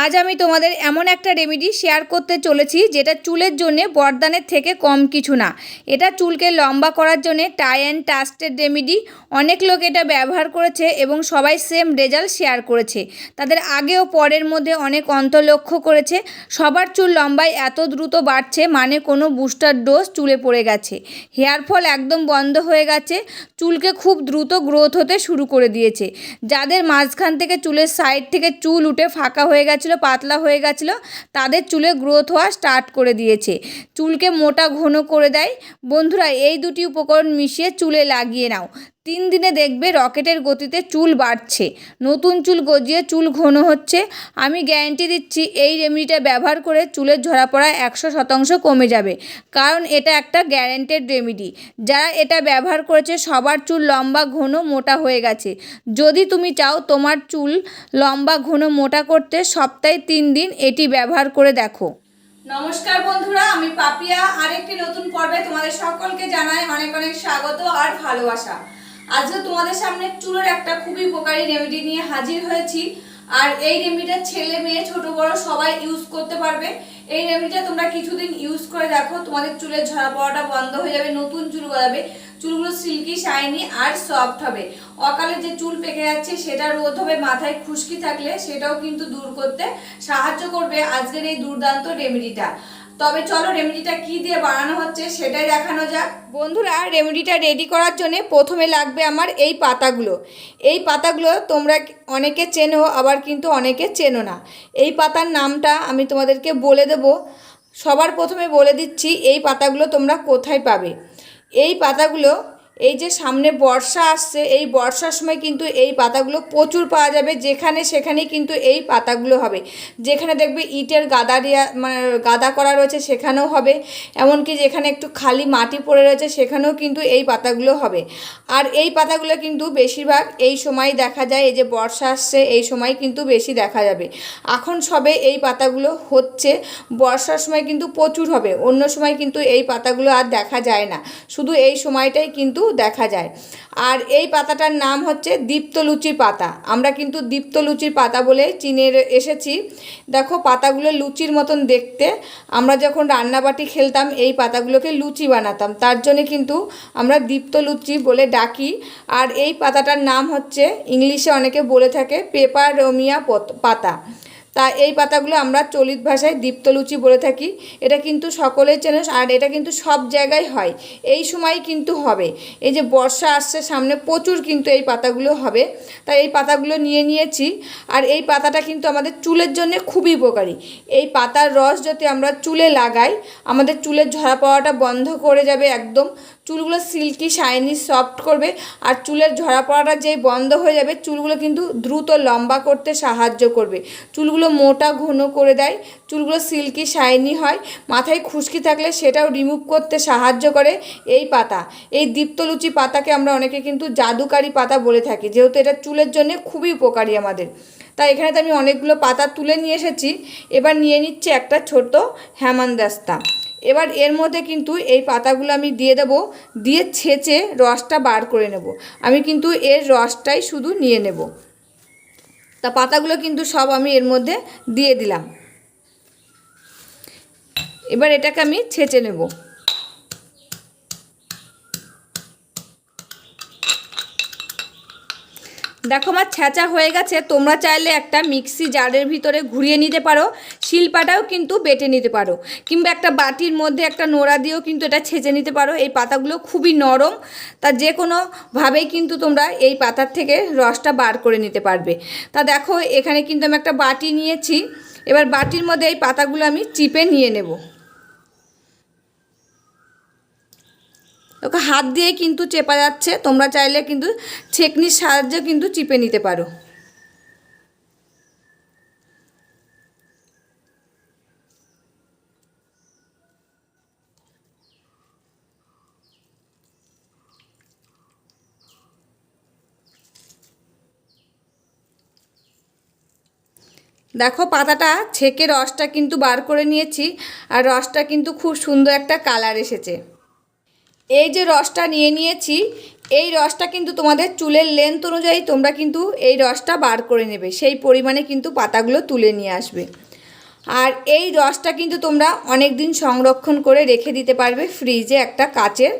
আজ আমি তোমাদের এমন একটা রেমেডি শেয়ার করতে চলেছি যেটা চুলের জন্য বরদানের থেকে কম কিছু না। এটা চুলকে লম্বা করার জন্য টাই অ্যান্ড টাস্টেড রেমেডি। অনেক লোক এটা ব্যবহার করেছে এবং সবাই সেম রেজাল্ট শেয়ার করেছে। তাদের আগে ও পরের মধ্যে অনেক অন্তর লক্ষ্য করেছে। সবার চুল লম্বায় এত দ্রুত বাড়ছে, মানে কোনো বুস্টার ডোজ চুলে পড়ে গেছে, হেয়ার ফল একদম বন্ধ হয়ে গেছে, চুলকে খুব দ্রুত গ্রোথ হতে শুরু করে দিয়েছে। যাদের মাঝখান থেকে চুলের সাইড থেকে চুল উঠে ফাঁকা হয়ে গেছিলো, পাতলা হয়ে গেছিলো, তাদের চুলে গ্রোথ হওয়া স্টার্ট করে দিয়েছে। চুলকে মোটা ঘন করে দেয়। বন্ধুরা, এই দুটি উপকরণ মিশিয়ে চুলে লাগিয়ে নাও। 3 দিনে দেখবে রকেটের গতিতে চুল বাড়ছে, নতুন চুল গজিয়ে চুল ঘন হচ্ছে। আমি গ্যারান্টি দিচ্ছি এই রেমেডিটা ব্যবহার করে চুলের ঝরা পড়া 100% কমে যাবে, কারণ এটা একটা গ্যারান্টেড রেমেডি। যারা এটা ব্যবহার করেছে সবার চুল লম্বা ঘন মোটা হয়ে গেছে। যদি তুমি চাও তোমার চুল লম্বা ঘন মোটা করতে, সপ্তাহে 3 দিন এটি ব্যবহার করে দেখো। নমস্কার বন্ধুরা, আমি পাপিয়া আরেকটি নতুন পর্বে তোমাদের সকলকে জানাই অনেক অনেক স্বাগত আর ভালোবাসা। আজকে তোমাদের সামনে চুলের একটা খুবই উপকারী রেমেডি নিয়ে হাজির হয়েছি। আর এই রেমেডিটা ছেলে মেয়ে ছোট বড় সবাই ইউজ করতে পারবে। এই রেমেডিটা তোমরা কিছুদিন ইউজ করে দেখো, তোমাদের চুলের ঝরা পড়াটা বন্ধ হয়ে যাবে, নতুন চুল গজাবে, চুলগুলো সিল্কি শাইনি আর সফট হবে। অকালে যে চুল পেকে যাচ্ছে সেটা রোধ হবে, মাথায় খুশকি থাকলে সেটাও কিন্তু দূর করতে সাহায্য করবে আজকের এই দুর্দান্ত রেমেডিটা। তবে চলো রেমেডিটা কি দিয়ে বানানো হচ্ছে সেটাই দেখানো যাক। বন্ধুরা, রেমেডিটা রেডি করার জন্য প্রথমে লাগবে আমার এই পাতাগুলো। এই পাতাগুলো তোমরা অনেকে চেনো, আবার কিন্তু অনেকে চেনো না। এই পাতার নামটা আমি তোমাদেরকে বলে দেব। সবার প্রথমে বলে দিচ্ছি এই পাতাগুলো তোমরা কোথায় পাবে। এই পাতাগুলো এই যে সামনে বর্ষা আসছে, এই বর্ষার সময় কিন্তু এই পাতাগুলো প্রচুর পাওয়া যাবে। যেখানে সেখানেই কিন্তু এই পাতাগুলো হবে। যেখানে দেখবে ইটের গাদা করা রয়েছে সেখানেও হবে, এমনকি যেখানে একটু খালি মাটি পড়ে রয়েছে সেখানেও কিন্তু এই পাতাগুলো হবে। আর এই পাতাগুলো কিন্তু বেশিরভাগ এই সময় দেখা যায়, এই যে বর্ষা আসছে এই সময় কিন্তু বেশি দেখা যাবে। এখন সবে এই পাতাগুলো হচ্ছে, বর্ষার সময় কিন্তু প্রচুর হবে, অন্য সময় কিন্তু এই পাতাগুলো আর দেখা যায় না, শুধু এই সময়টাই কিন্তু দেখা যায়। আর এই পাতাটার নাম হচ্ছে দীপ্তলুচির পাতা। আমরা কিন্তু দীপ্তলুচির পাতা বলে চিনে এসেছি। দেখো পাতাগুলো লুচির মতন দেখতে। আমরা যখন রান্নাবাটি খেলতাম এই পাতাগুলোকে লুচি বানাতাম, তার জন্যে কিন্তু আমরা দীপ্তলুচি বলে ডাকি। আর এই পাতাটার নাম হচ্ছে ইংলিশে অনেকে বলে থাকে পেপারোমিয়া পাতা। তা এই পাতাগুলো আমরা চলিত ভাষায় দীপ্তলুচি বলে থাকি। এটা কিন্তু সকলেই চেনে, আর এটা কিন্তু সব জায়গায় হয়, এই সময় কিন্তু হবে। এই যে বর্ষা আসছে সামনে, প্রচুর কিন্তু এই পাতাগুলো হবে। তাই এই পাতাগুলো নিয়েছি। আর এই পাতাটা কিন্তু আমাদের চুলের জন্য খুবই উপকারী। এই পাতার রস যদি আমরা চুলে লাগাই, আমাদের চুলের ঝরা পড়াটা বন্ধ করে যাবে একদম। চুলগুলো সিল্কি শাইনি সফট করবে। আর চুলের ঝরা পড়াটা যেই বন্ধ হয়ে যাবে, চুলগুলো কিন্তু দ্রুত লম্বা করতে সাহায্য করবে। চুলগুলো মোটা ঘন করে দেয়, চুলগুলো সিল্কি শাইনি হয়। মাথায় খুশকি থাকলে সেটাও রিমুভ করতে সাহায্য করে এই পাতা। এই দীপ্তলুচি পাতাকে আমরা অনেকে কিন্তু জাদুকারি পাতা বলে থাকি, যেহেতু এটা চুলের জন্য খুবই উপকারী আমাদের। তাই এখানে তো আমি অনেকগুলো পাতা তুলে নিয়ে এসেছি। এবার নিয়ে নিচ্ছে একটা ছোট হেমানদাস্তা। এবার এর মধ্যে কিন্তু এই পাতাগুলো আমি দিয়ে দেব, দিয়ে ছেঁচে রসটা বার করে নেব। আমি কিন্তু এর রসটাই শুধু নিয়ে নেব। তা পাতাগুলো কিন্তু সব আমি এর মধ্যে দিয়ে দিলাম। এবার এটাকে আমি ছেঁচে নেব। দেখো আমার ছেঁচা হয়ে গেছে। তোমরা চাইলে একটা মিক্সি জারের ভিতরে ঘুরিয়ে নিতে পারো, শিলপাটাও কিন্তু বেটে নিতে পারো, কিংবা একটা বাটির মধ্যে একটা নোড়া দিয়েও কিন্তু এটা ছেঁচে নিতে পারো। এই পাতাগুলো খুবই নরম, তা যে কোনোভাবেই কিন্তু তোমরা এই পাতার থেকে রসটা বার করে নিতে পারবে। তা দেখো এখানে কিন্তু আমি একটা বাটি নিয়েছি। এবার বাটির মধ্যে এই পাতাগুলো আমি চিপে নিয়ে নেব। ওকে হাত দিয়ে কিন্তু চেপা যাচ্ছে, তোমরা চাইলে কিন্তু ছেঁকনির সাহায্যে কিন্তু চিপে নিতে পারো। দেখো পাতাটা ছেঁকে রসটা কিন্তু বার করে নিয়েছি, আর রসটা কিন্তু খুব সুন্দর একটা কালার এসেছে। এই যে রসটা নিয়েছি, এই রসটা কিন্তু তোমাদের চুলের লেন্থ অনুযায়ী তোমরা কিন্তু এই রসটা বার করে নেবে, সেই পরিমাণে কিন্তু পাতাগুলো তুলে নিয়ে আসবে। আর এই রসটা কিন্তু তোমরা অনেক দিন সংরক্ষণ করে রেখে দিতে পারবে ফ্রিজে, একটা কাচের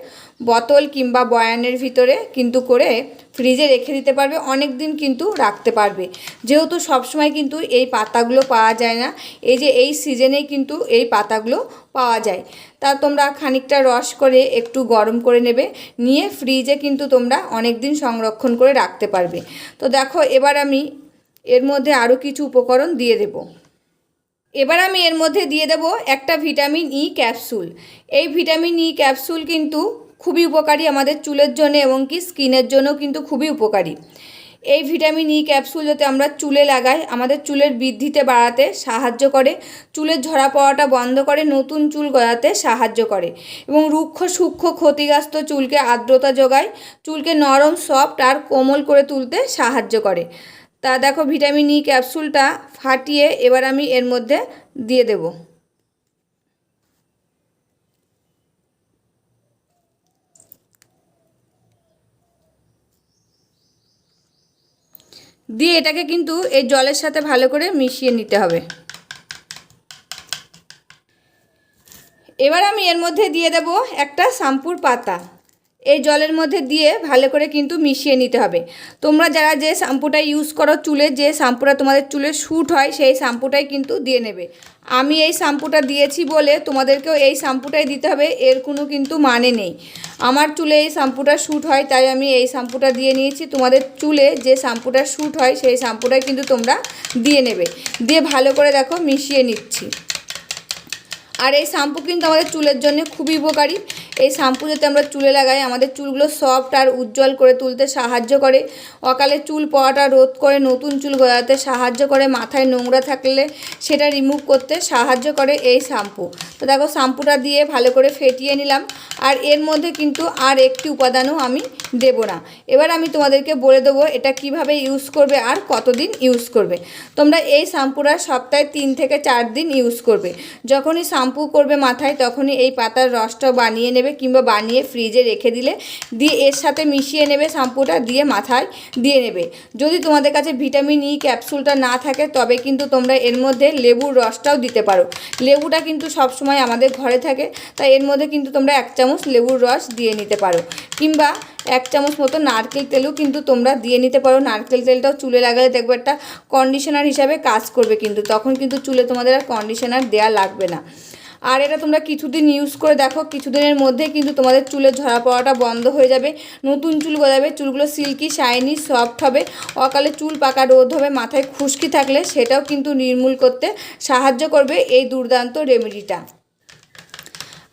বোতল কিংবা বয়ানের ভিতরে কিন্তু করে ফ্রিজে রেখে দিতে পারবে, অনেক দিন কিন্তু রাখতে পারবে। যেহেতু সবসময় কিন্তু এই পাতাগুলো পাওয়া যায় না, এই যে এই সিজনেই কিন্তু এই পাতাগুলো পাওয়া যায়। তা তোমরা খানিকটা রস করে একটু গরম করে নেবে, নিয়ে ফ্রিজে কিন্তু তোমরা অনেক দিন সংরক্ষণ করে রাখতে পারবে। তো দেখো এবার আমি এর মধ্যে আরও কিছু উপকরণ দিয়ে দেব। এবার আমি এর মধ্যে দিয়ে দেব একটা ভিটামিন ই ক্যাপসুল। এই ভিটামিন ই ক্যাপসুল কিন্তু খুবই উপকারী আমাদের চুলের জন্য এবং কি স্কিনের জন্য কিন্তু খুবই উপকারী। এই ভিটামিন ই ক্যাপসুল যাতে আমরা চুলে লাগাই, আমাদের চুলের বৃদ্ধিতে বাড়াতে সাহায্য করে, চুলের ঝরা পড়াটা বন্ধ করে, নতুন চুল গজাতে সাহায্য করে এবং রুক্ষ সূক্ষ্ম ক্ষতিগ্রস্ত চুলকে আর্দ্রতা যোগায়, চুলকে নরম সফট আর কোমল করে তুলতে সাহায্য করে। তা দেখো ভিটামিন ই ক্যাপসুলটা ফাটিয়ে এবার আমি এর মধ্যে দিয়ে দেব। দিয়ে এটাকে কিন্তু এই জলের সাথে ভালো করে মিশিয়ে নিতে হবে। এবার আমি এর মধ্যে দিয়ে দেব একটা শ্যাম্পুর পাতা। এই জলের মধ্যে দিয়ে ভালো করে কিন্তু মিশিয়ে নিতে হবে। তোমরা যারা যে শ্যাম্পুটা ইউজ করো চুলে, যে শ্যাম্পুটা তোমাদের চুলে শ্যুট হয় সেই শ্যাম্পুটাই কিন্তু দিয়ে নেবে। আমি এই শ্যাম্পুটা দিয়েছি বলে তোমাদেরকেও এই শ্যাম্পুটাই দিতে হবে এর কোনো কিন্তু মানে নেই। আমার চুলে এই শ্যাম্পুটা শ্যুট হয় তাই আমি এই শ্যাম্পুটা দিয়ে নিয়েছি। তোমাদের চুলে যে শ্যাম্পুটা শ্যুট হয় সেই শ্যাম্পুটাই কিন্তু তোমরা দিয়ে নেবে। দিয়ে ভালো করে দেখো মিশিয়ে নিচ্ছি। আর এই শ্যাম্পু কিন্তু আমাদের চুলের জন্য খুবই উপকারী। এই শ্যাম্পু যাতে আমরা চুলে লাগাই আমাদের চুলগুলো সফট আর উজ্জ্বল করে তুলতে সাহায্য করে, অকালে চুল পড়াটা রোধ করে, নতুন চুল গজাতে সাহায্য করে, মাথায় নোংরা থাকলে সেটা রিমুভ করতে সাহায্য করে এই শ্যাম্পু। তো দেখো শ্যাম্পুটা দিয়ে ভালো করে ফেটিয়ে নিলাম। আর এর মধ্যে কিন্তু আর একটি উপাদানও আমি দেব না। এবার আমি তোমাদেরকে বলে দেবো এটা কিভাবে ইউজ করবে আর কতদিন ইউজ করবে। তোমরা এই শ্যাম্পুটা সপ্তাহে 3 থেকে 4 দিন ইউজ করবে। যখনই শ্যাম্পু করবে মাথায় তখনই এই পাতার রসটা বানিয়ে নেবে কিংবা বানিয়ে ফ্রিজে রেখে দিলে, দিয়ে এর সাথে মিশিয়ে নেবে শ্যাম্পুটা, দিয়ে মাথায় দিয়ে নেবে। যদি তোমাদের কাছে ভিটামিন ই ক্যাপসুলটা না থাকে তবে কিন্তু তোমরা এর মধ্যে লেবুর রসটাও দিতে পারো। লেবুটা কিন্তু সবসময় আমাদের ঘরে থাকে, তাই এর মধ্যে কিন্তু তোমরা 1 চামচ লেবুর রস দিয়ে নিতে পারো, কিংবা 1 চামচ মতো নারকেল তেলও কিন্তু তোমরা দিয়ে নিতে পারো। নারকেল তেলটাও চুলে লাগালে দেখবে একটা কন্ডিশনার হিসাবে কাজ করবে, কিন্তু তখন কিন্তু চুলে তোমাদের আর কন্ডিশনার দেওয়া লাগবে না। আর এটা তোমরা কিছুদিন ইউজ করে দেখো, কিছুদিনের মধ্যে কিন্তু তোমাদের চুলের ঝরা পড়াটা বন্ধ হয়ে যাবে, নতুন চুল গজাবে, চুলগুলো সিল্কি শাইনি সফট হবে, অকালে চুল পাকা রোধ হবে, মাথায় খুশকি থাকলে সেটাও কিন্তু নির্মূল করতে সাহায্য করবে এই দুর্দান্ত রেমেডিটা।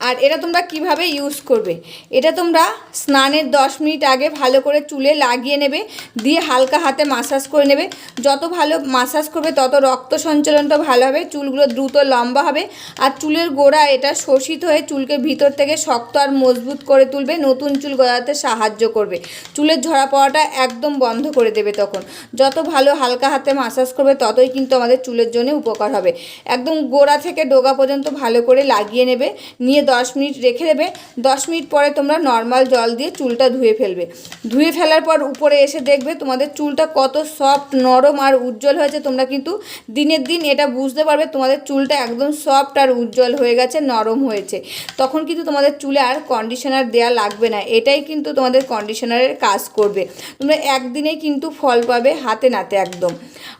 আর এটা তোমরা কিভাবে ইউজ করবে, এটা তোমরা স্নানের 10 মিনিট আগে ভালো করে চুলে লাগিয়ে নেবে, দিয়ে হালকা হাতে মাসাজ করে নেবে। যত ভালো মাসাজ করবে তত রক্ত সঞ্চালনটা ভালো হবে, চুলগুলো দ্রুত লম্বা হবে, আর চুলের গোড়া এটা শোষিত হয়ে চুলকে ভিতর থেকে শক্ত আর মজবুত করে তুলবে, নতুন চুল গজাতে সাহায্য করবে, চুলের ঝরা পড়াটা একদম বন্ধ করে দেবে। তখন যত ভালো হালকা হাতে মাসাজ করবে ততই কিন্তু আমাদের চুলের জন্য উপকার হবে। একদম গোড়া থেকে ডগা পর্যন্ত ভালো করে লাগিয়ে নেবে, নিয়ে 10 মিনিট রেখে দেবে। 10 মিনিট পরে তোমরা নর্মাল জল দিয়ে চুলটা ধুয়ে ফেলবে। ধুয়ে ফেলার পর উপরে এসে দেখবে তোমাদের চুলটা কত সফট, নরম আর উজ্জ্বল হয়েছে। তোমরা কিন্তু দিনের দিন এটা বুঝতে পারবে তোমাদের চুলটা একদম সফট আর উজ্জ্বল হয়ে গেছে, নরম হয়েছে। তখন কিন্তু তোমাদের চুলে আর কন্ডিশনার দেওয়া লাগবে না, এটাই কিন্তু তোমাদের কন্ডিশনারের কাজ করবে। তোমরা একদিনেই কিন্তু ফল পাবে হাতে নাতে একদম।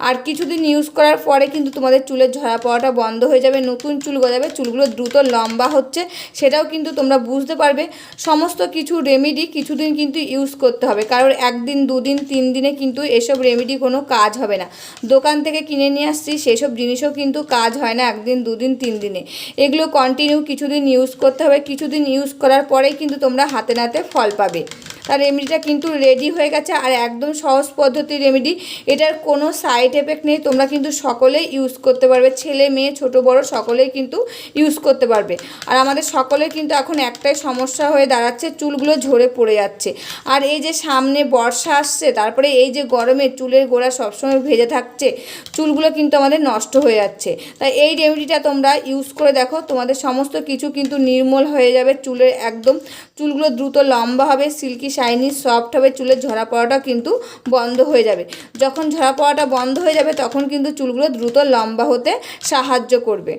আর কিছুদিন ইউজ করার পরে কিন্তু তোমাদের চুলের ঝরা পড়াটা বন্ধ হয়ে যাবে, নতুন চুল গজাবে, চুলগুলো দ্রুত লম্বা হচ্ছে সেটাও কিন্তু তোমরা বুঝতে পারবে। সমস্ত কিছু রেমেডি কিছুদিন কিন্তু ইউজ করতে হবে, কারণ 1 দিন 2 দিন 3 দিনে কিন্তু এসব রেমেডি কোনো কাজ হবে না। দোকান থেকে কিনে নিয়ে আসছি সেসব জিনিসও কিন্তু কাজ হয় না 1 দিন 2 দিন 3 দিনে। এগুলো কন্টিনিউ কিছুদিন ইউজ করতে হবে, কিছুদিন ইউজ করার পরেই কিন্তু তোমরা হাতে নাতে ফল পাবে। তার রেমেডিটা কিন্তু রেডি হয়ে গেছে, আর একদম সহজ পদ্ধতির রেমেডি, এটার কোনো সাইড এফেক্ট নেই। তোমরা কিন্তু সকলেই ইউজ করতে পারবে, ছেলে মেয়ে ছোট বড় সকলেই কিন্তু ইউজ করতে পারবে। আর আমাদের সকলের কিন্তু এখন একটাই সমস্যা হয়ে দাঁড়াচ্ছে, চুলগুলো ঝরে পড়ে যাচ্ছে। আর এই যে সামনে বর্ষা আসছে, তারপরে এই যে গরমে চুলের গোড়া সবসময় ভেজে থাকছে, চুলগুলো কিন্তু আমাদের নষ্ট হয়ে যাচ্ছে। তাই এই রেমেডিটা তোমরা ইউজ করে দেখো, তোমাদের সমস্ত কিছু কিন্তু নির্মূল হয়ে যাবে চুলের, একদম চুলগুলো দ্রুত লম্বা হবে, সিল্কি শাইনি সফট হবে, চুলের ঝরা পড়াটা কিন্তু বন্ধ হয়ে যাবে। যখন ঝরা পড়াটা বন্ধ হয়ে যাবে তখন কিন্তু চুলগুলো দ্রুত লম্বা হতে সাহায্য করবে।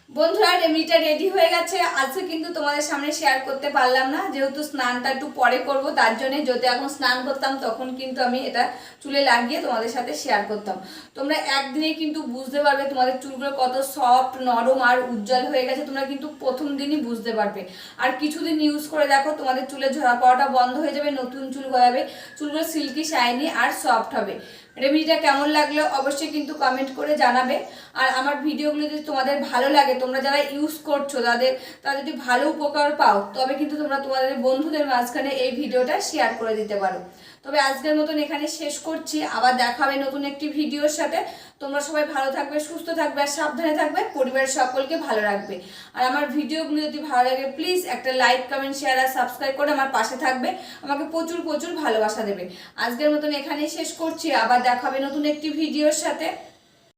বন্ধুরা রেমেডিটা রেডি হয়ে গেছে। আজকে কিন্তু তোমাদের সামনে শেয়ার করতে পারলাম না, যেহেতু স্নানটা একটু পরে করব, তার জন্যে। যদি এখন স্নান করতাম তখন কিন্তু আমি এটা চুলে লাগিয়ে তোমাদের সাথে শেয়ার করতাম। তোমরা একদিনে কিন্তু বুঝতে পারবে তোমাদের চুলগুলো কত সফট, নরম আর উজ্জ্বল হয়ে গেছে। তোমরা কিন্তু প্রথম দিনই বুঝতে পারবে। আর কিছুদিন ইউজ করে দেখো, তোমাদের চুলে ঝরা পড়াটা বন্ধ হয়ে যাবে, নতুন চুল গজাবে, চুলগুলো সিল্কি, শাইনি আর সফট হবে। রেমেডিটা কেমন লাগলো অবশ্যই কিন্তু কমেন্ট করে জানাবে। আর আমার ভিডিওগুলো যদি তোমাদের ভালো লাগে, তোমরা যারা ইউজ করছো তারা যদি ভালো উপকার পাও, তবে কিন্তু তোমরা তোমাদের বন্ধুদের মাঝখানে এই ভিডিওটা শেয়ার করে দিতে পারো। তবে আজকের মতন এখানে শেষ করছি, আবার দেখা হবে নতুন একটি ভিডিওর সাথে। তোমরা সবাই ভালো থাকবে, সুস্থ থাকবে আর সাবধানে থাকবে, পরিবারের সকলকে ভালো রাখবে। আর আমার ভিডিওগুলো যদি ভালো লাগে প্লিজ একটা লাইক, কমেন্ট, শেয়ার আর সাবস্ক্রাইব করে আমার পাশে থাকবে, আমাকে প্রচুর প্রচুর ভালোবাসা দেবে। আজকের মতন এখানেই শেষ করছি, আবার দেখা হবে নতুন একটি ভিডিওর সাথে।